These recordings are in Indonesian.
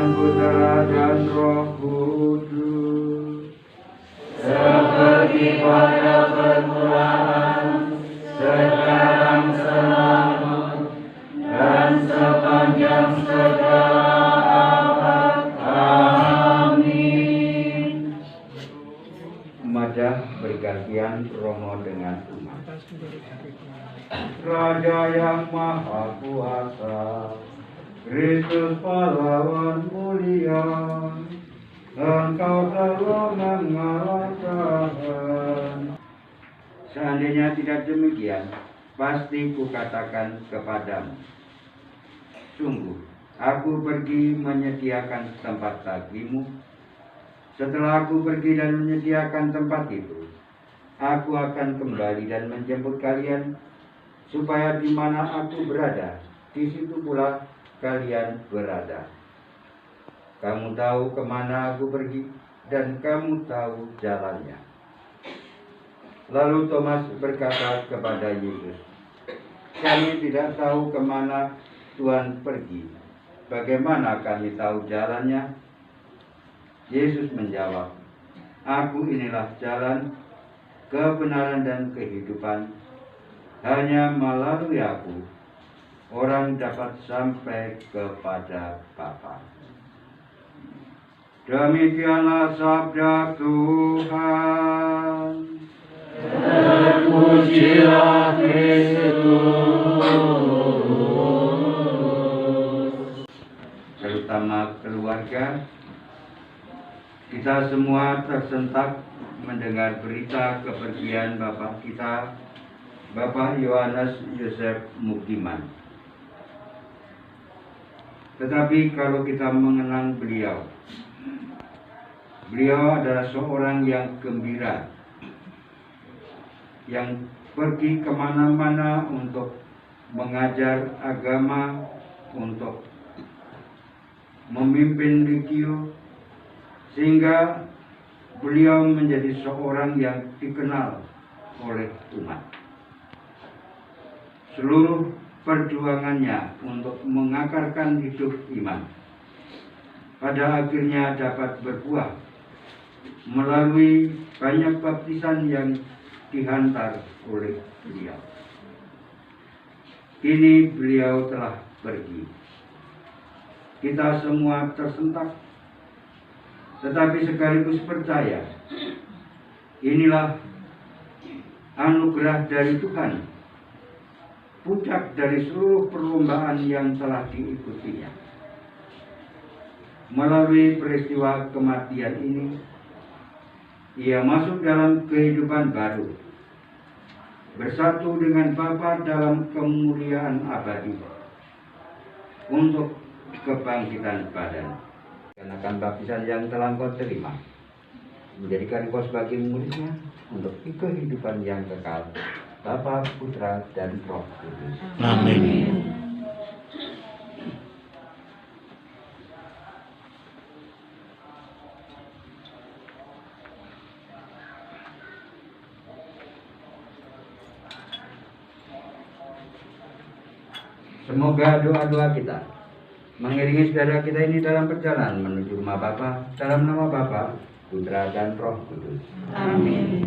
Putra dan Roh Kudus, seperti pada permulaan, sekarang selalu, dan sepanjang segala abad. Amin. Madah bergantian Romo dengan umat. Raja yang Maha Kuasa, Kristus pahlawan mulia, Engkau telah mengalahkan. Seandainya tidak demikian, pasti kukatakan kepadamu, sungguh, aku pergi menyediakan tempat bagimu. Setelah aku pergi dan menyediakan tempat itu, aku akan kembali dan menjemput kalian, supaya di mana aku berada, di situ pula kalian berada. Kamu tahu kemana aku pergi, dan kamu tahu jalannya. Lalu Thomas berkata kepada Yesus, kami tidak tahu kemana Tuhan pergi. Bagaimana kami tahu jalannya? Yesus menjawab, aku inilah jalan, kebenaran dan kehidupan. Hanya melalui aku, orang dapat sampai kepada Bapa. Demikianlah sabda Tuhan. Terpujilah Kristus. Terutama keluarga, kita semua tersentak mendengar berita kepergian Bapak kita, Bapak Yohanes Yosef Mukiman. Tetapi kalau kita mengenang beliau adalah seorang yang gembira, yang pergi kemana-mana untuk mengajar agama, untuk memimpin legio, sehingga beliau menjadi seorang yang dikenal oleh umat. Seluruh perjuangannya untuk mengakarkan hidup iman pada akhirnya dapat berbuah melalui banyak baptisan yang dihantar oleh beliau. Kini beliau telah pergi. Kita semua tersentak, tetapi sekaligus percaya inilah anugerah dari Tuhan, puncak dari seluruh perlombaan yang telah diikutinya. Melalui peristiwa kematian ini, ia masuk dalam kehidupan baru, bersatu dengan Bapa dalam kemuliaan abadi untuk kebangkitan badan. Kenakan baptisan yang telah kau terima, menjadikan kau sebagai muridnya untuk kehidupan yang kekal, Bapa, Putra, dan Roh Kudus. Amin. Semoga doa-doa kita mengiringi saudara kita ini dalam perjalanan menuju rumah Bapa, dalam nama Bapa, Putra, dan Roh Kudus. Amin.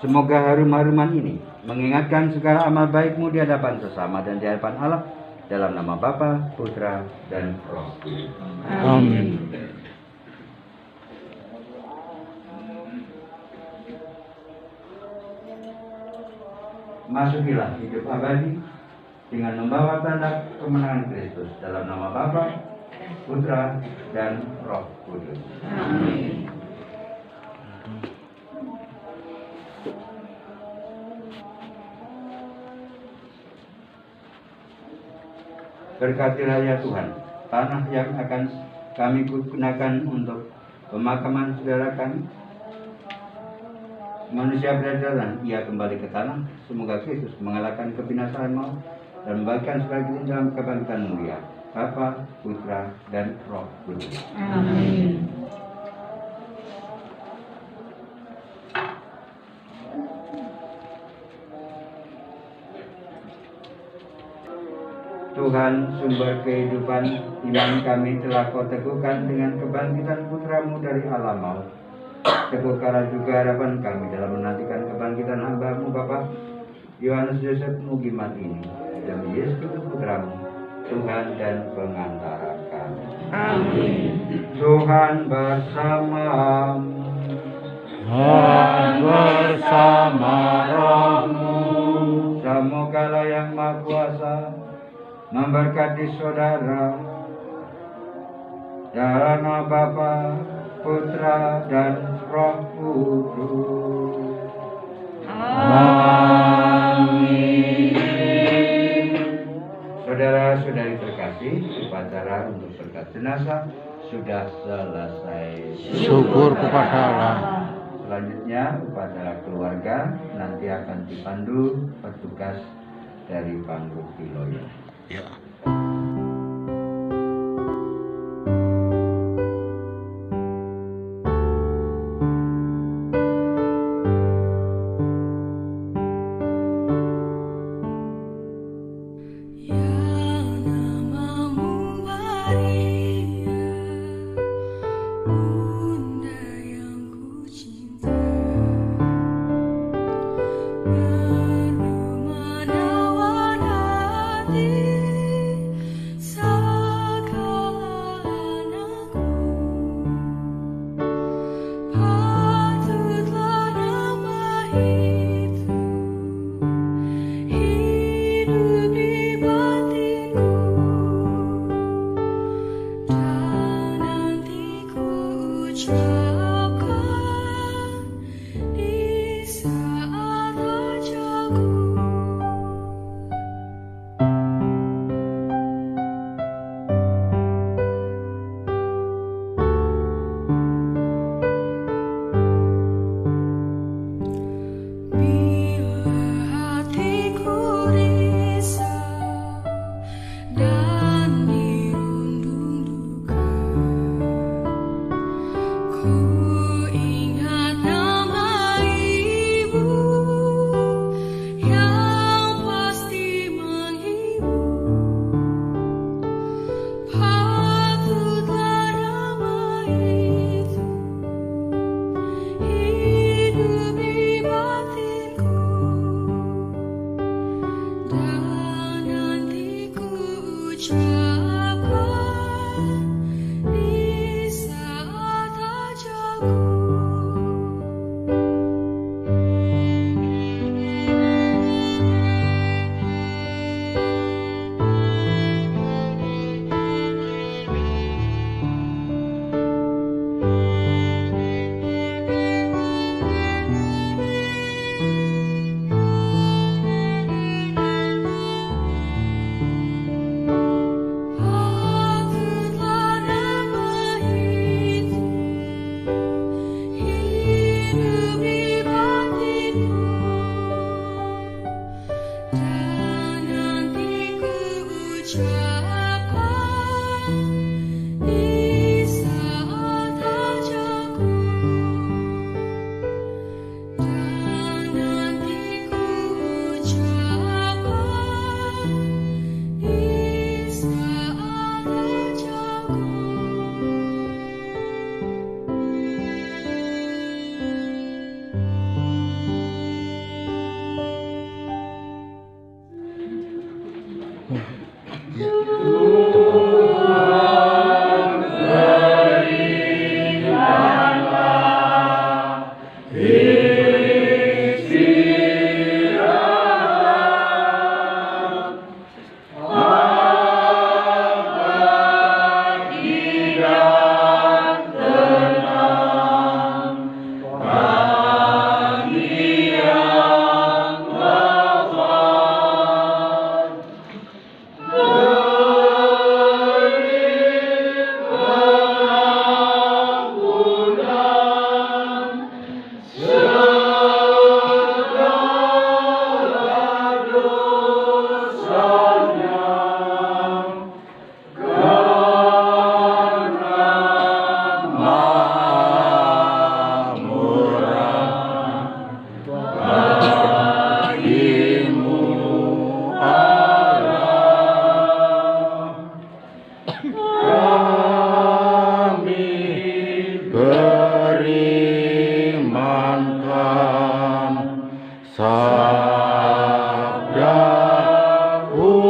Semoga harum-haruman ini mengingatkan segala amal baikmu di hadapan sesama dan di hadapan Allah, dalam nama Bapa, Putra, dan Roh Kudus. Amin. Masukilah hidup abadi dengan membawa tanda kemenangan Kristus, dalam nama Bapa, Putra, dan Roh Kudus. Amin. Berkatilah ya Tuhan, tanah yang akan kami gunakan untuk pemakaman saudara kami. Manusia berjalan, ia kembali ke tanah. Semoga Kristus mengalahkan kebinasaan maut dan membagikan saudara kita dalam kebangkitan mulia. Bapa, Putra, dan Roh Kudus. Amin. Tuhan, sumber kehidupan, iman kami telah kau teguhkan dengan kebangkitan putramu dari alam maut. Teguhkanlah juga harapan kami dalam menantikan kebangkitan hamba-Mu Bapa Yohanes Yosef Mugimat ini. Demi Yesus Kristus putramu, Tuhan dan pengantara kami. Amin. Tuhan bersamamu. Tuhan bersama rohmu. Semoga Yang Maha Kuasa memberkati saudara dalam nama Bapa, Putra, dan Roh Kudus. Amin. Saudara-saudari terkasih, upacara untuk berkat jenazah sudah selesai. Syukur kepada Allah. Selanjutnya upacara keluarga nanti akan dipandu petugas dari Panggung Piloyo. Ya.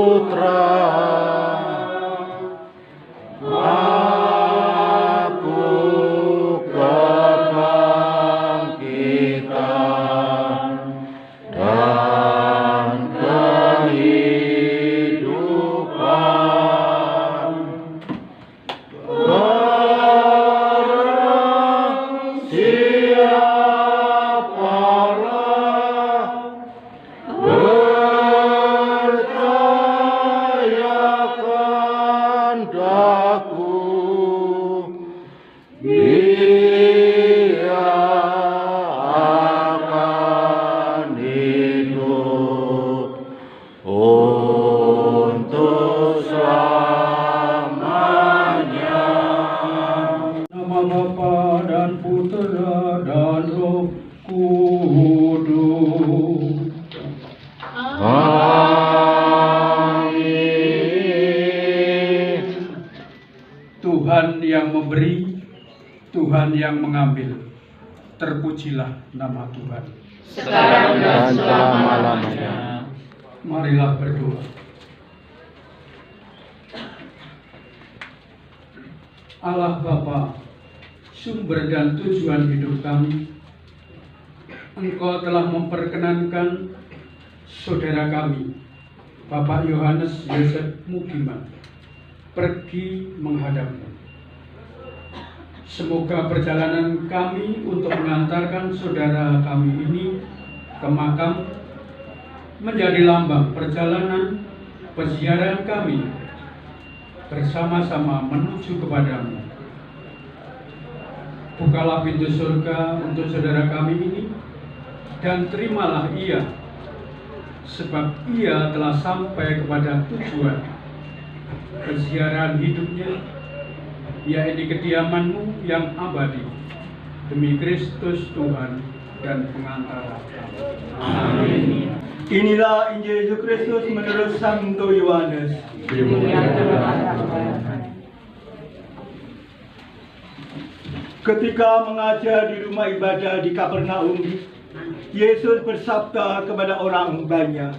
putra, aku kebangkitan dan kehidupan. Barang siapalah percayakan daku, dia akan hidup untuk selamanya. Nama Bapa dan Putera dan Roh Kudus. Amin. Tuhan yang memberi, Tuhan yang mengambil. Terpujilah nama Tuhan. sekarang Dan dan selama-lamanya. Marilah berdoa. Allah Bapa, sumber dan tujuan hidup kami, Engkau telah memperkenankan saudara kami, Bapak Yohanes Yosef Mugiman, pergi menghadapmu. Semoga perjalanan kami untuk mengantarkan saudara kami ini ke makam menjadi lambang perjalanan peziarahan kami bersama-sama menuju kepadamu. Bukalah pintu surga untuk saudara kami ini dan terimalah ia, sebab ia telah sampai kepada tujuan peziarahan hidupnya, yaitu kediaman-Mu yang abadi, demi Kristus Tuhan dan pengantara kami. Amin. Inilah Injil Yesus Kristus menurut Santo Yohanes. Ketika mengajar di rumah ibadah di Kapernaum, Yesus bersabda kepada orang banyak,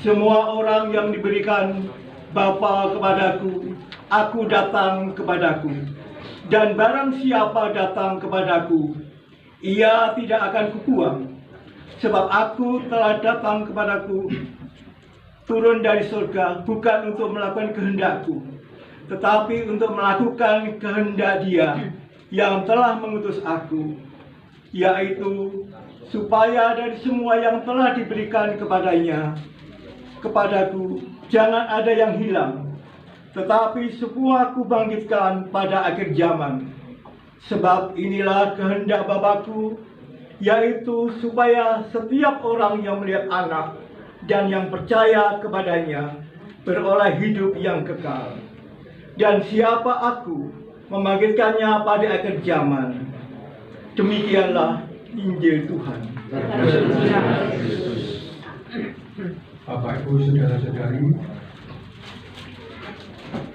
"Semua orang yang diberikan Bapa kepadaku, aku datang kepadaku. Dan barang siapa datang kepadaku, ia tidak akan kubuang. Sebab aku telah datang kepadaku, turun dari surga, bukan untuk melakukan kehendakku, tetapi untuk melakukan kehendak Dia yang telah mengutus aku, yaitu supaya dari semua yang telah diberikan kepadaku, jangan ada yang hilang, tetapi semua aku bangkitkan pada akhir zaman. Sebab inilah kehendak Bapa-Ku, yaitu supaya setiap orang yang melihat Anak dan yang percaya kepadanya beroleh hidup yang kekal. Dan siapa aku membangkitkannya pada akhir zaman." Demikianlah Injil Tuhan. Bapak, Ibu, Saudara-saudari,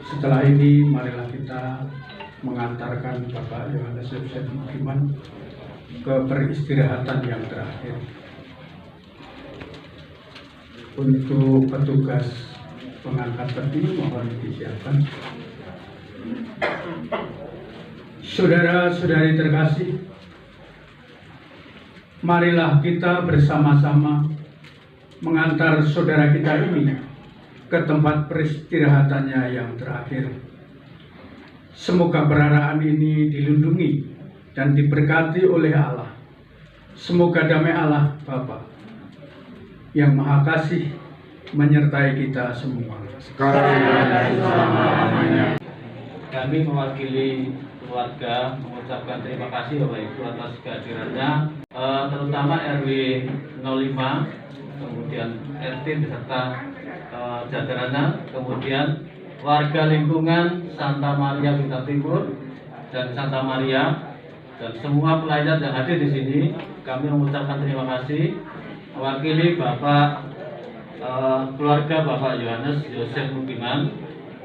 setelah ini marilah kita mengantarkan Bapak Yohanes Yosef Mugiman ke peristirahatan yang terakhir. Untuk petugas pengangkat peti mohon disiapkan. Saudara-saudari terkasih, marilah kita bersama-sama mengantar saudara kita ini ke tempat peristirahatannya yang terakhir. Semoga peraraan ini dilindungi dan diberkati oleh Allah. Semoga damai Allah Bapa yang Maha Kasih menyertai kita semua. Sekarang dan selama-lamanya. Kami mewakili keluarga mengucapkan terima kasih Bapak Ibu atas kehadirannya, terutama RW 05, kemudian RT beserta jajarannya, kemudian warga lingkungan Santa Maria Bintang Timur dan Santa Maria dan semua pelayan yang hadir di sini. Kami mengucapkan terima kasih mewakili Bapak keluarga Bapak Yohanes Yosef Mugiman.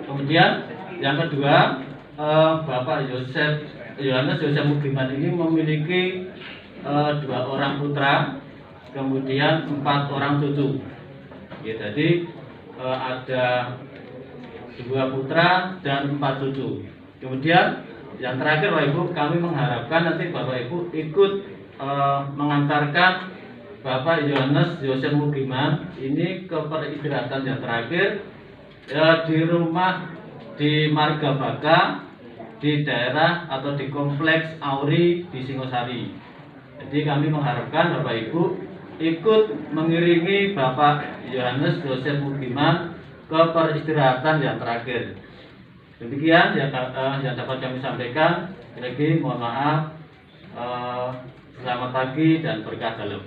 Kemudian yang kedua, Bapak Yohanes Yosef Mugiman ini memiliki 2 orang putra, kemudian 4 orang cucu. Ya, jadi ada 2 putra dan 4 cucu. Kemudian yang terakhir Bapak Ibu, kami mengharapkan nanti Bapak Ibu ikut mengantarkan Bapak Yohanes Yosef Mugiman ini ke peristirahatan yang terakhir di rumah di Marga Baka, di daerah atau di kompleks Auri di Singosari. Jadi kami mengharapkan Bapak Ibu ikut mengiringi Bapak Yohanes Yosef Mugiman ke peristirahatan yang terakhir. Demikian yang dapat kami sampaikan. Lagi mohon maaf. Selamat pagi dan berkah dalam.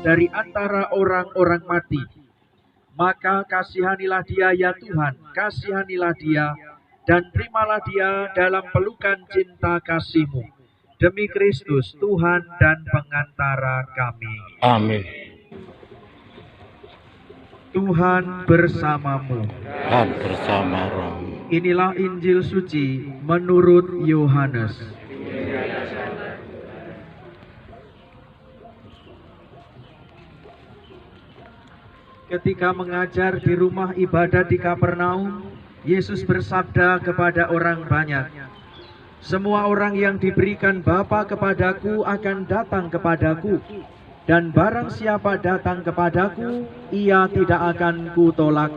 dari antara orang-orang mati. Maka kasihanilah dia ya Tuhan, kasihanilah dia, dan terimalah dia dalam pelukan cinta kasih-Mu. Demi Kristus Tuhan dan pengantara kami. Amin. Tuhan bersamamu. Dan bersama rohmu. Inilah Injil suci menurut Yohanes. Ketika mengajar di rumah ibadat di Kapernaum, Yesus bersabda kepada orang banyak, "Semua orang yang diberikan Bapa kepadaku akan datang kepadaku, dan barang siapa datang kepadaku, ia tidak akan kutolak.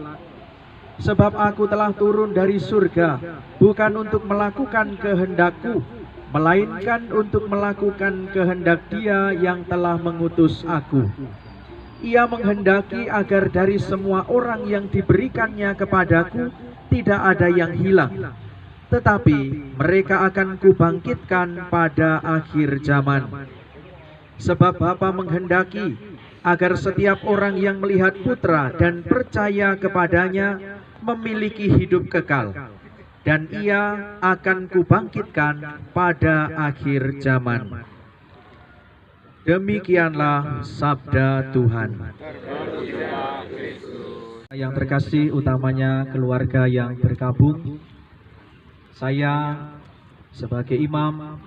Sebab aku telah turun dari surga, bukan untuk melakukan kehendakku, melainkan untuk melakukan kehendak Dia yang telah mengutus aku. Ia menghendaki agar dari semua orang yang diberikannya kepadaku tidak ada yang hilang, tetapi mereka akan kubangkitkan pada akhir zaman. Sebab Bapa menghendaki agar setiap orang yang melihat Putra dan percaya kepadanya memiliki hidup kekal, dan ia akan kubangkitkan pada akhir zaman." Demikianlah sabda Tuhan. Yang terkasih, utamanya keluarga yang bergabung, saya sebagai imam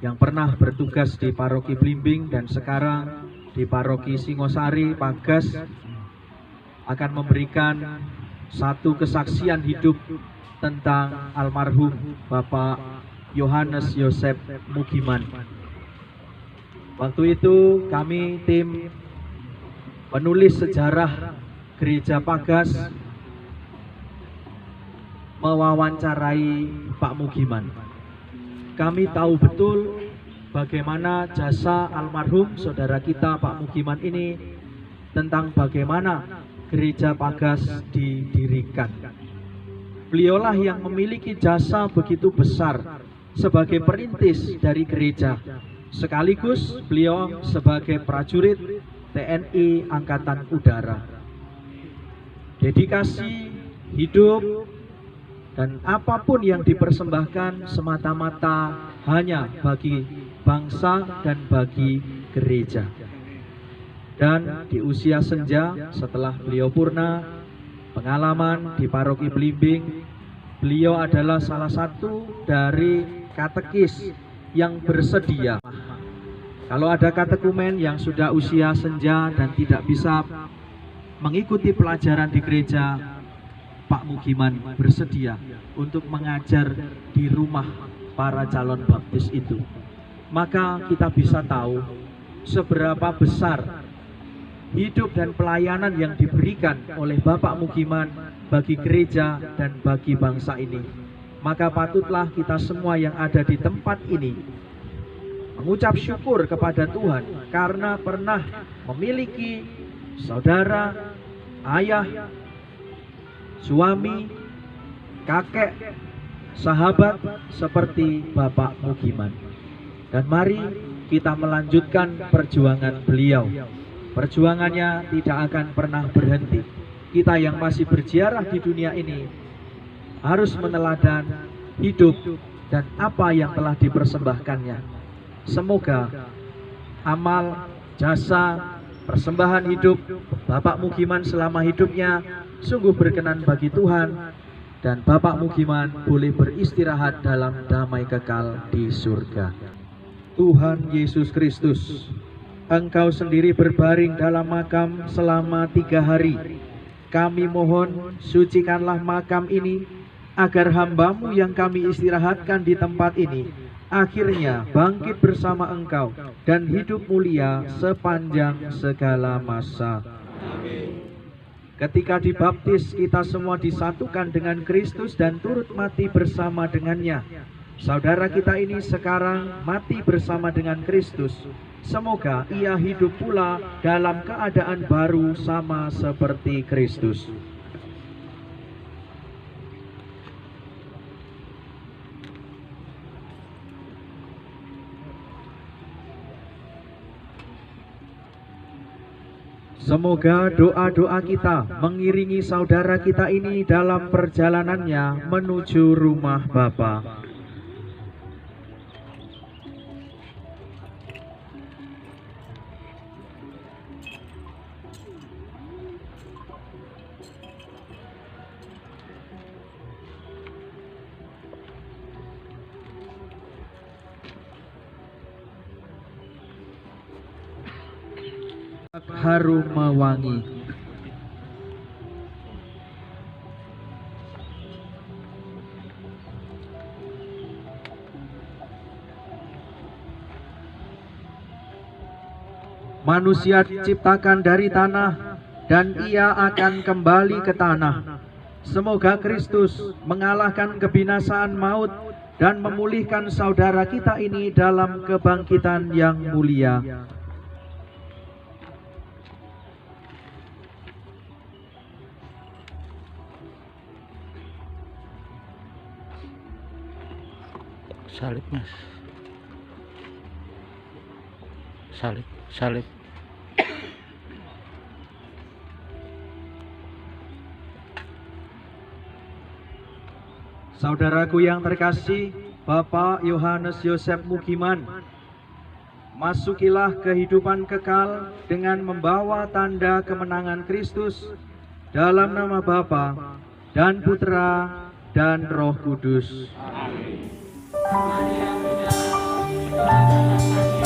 yang pernah bertugas di Paroki Blimbing dan sekarang di Paroki Singosari, Pak Gas, akan memberikan satu kesaksian hidup tentang almarhum Bapak Yohanes Yosef Mugiman. Waktu itu kami tim penulis sejarah Gereja Pagas mewawancarai Pak Mugiman. Kami tahu betul bagaimana jasa almarhum saudara kita Pak Mugiman ini, tentang bagaimana Gereja Pagas didirikan. Beliaulah yang memiliki jasa begitu besar sebagai perintis dari gereja. Sekaligus beliau sebagai prajurit TNI Angkatan Udara. Dedikasi hidup dan apapun yang dipersembahkan semata-mata hanya bagi bangsa dan bagi gereja. Dan di usia senja setelah beliau purna pengalaman di Paroki Blimbing, beliau adalah salah satu dari katekis yang bersedia. Kalau ada katekumen yang sudah usia senja dan tidak bisa mengikuti pelajaran di gereja, Pak Mugiman bersedia untuk mengajar di rumah para calon baptis itu. Maka kita bisa tahu seberapa besar hidup dan pelayanan yang diberikan oleh Bapak Mugiman bagi gereja dan bagi bangsa ini. Maka patutlah kita semua yang ada di tempat ini mengucap syukur kepada Tuhan karena pernah memiliki saudara, ayah, suami, kakek, sahabat seperti Bapak Mugiman. Dan mari kita melanjutkan perjuangan beliau. Perjuangannya tidak akan pernah berhenti. Kita yang masih berziarah di dunia ini harus meneladan hidup dan apa yang telah dipersembahkannya. Semoga amal, jasa, persembahan hidup Bapak Mugiman selama hidupnya sungguh berkenan bagi Tuhan, dan Bapak Mugiman boleh beristirahat dalam damai kekal di surga. Tuhan Yesus Kristus, Engkau sendiri berbaring dalam makam selama 3 hari. Kami mohon, sucikanlah makam ini, agar hamba-Mu yang kami istirahatkan di tempat ini akhirnya bangkit bersama Engkau dan hidup mulia sepanjang segala masa. Ketika dibaptis, kita semua disatukan dengan Kristus dan turut mati bersama dengannya. Saudara kita ini sekarang mati bersama dengan Kristus. Semoga ia hidup pula dalam keadaan baru sama seperti Kristus. Semoga doa-doa kita mengiringi saudara kita ini dalam perjalanannya menuju rumah Bapa. Harum mewangi. Manusia diciptakan dari tanah dan ia akan kembali ke tanah. Semoga Kristus mengalahkan kebinasaan maut dan memulihkan saudara kita ini dalam kebangkitan yang mulia. Salib, Mas. Salib, salib. Saudaraku yang terkasih, Bapak Yohanes Yosef Mugiman, masukilah kehidupan kekal dengan membawa tanda kemenangan Kristus dalam nama Bapa dan Putra dan Roh Kudus. Amin. Bapa kami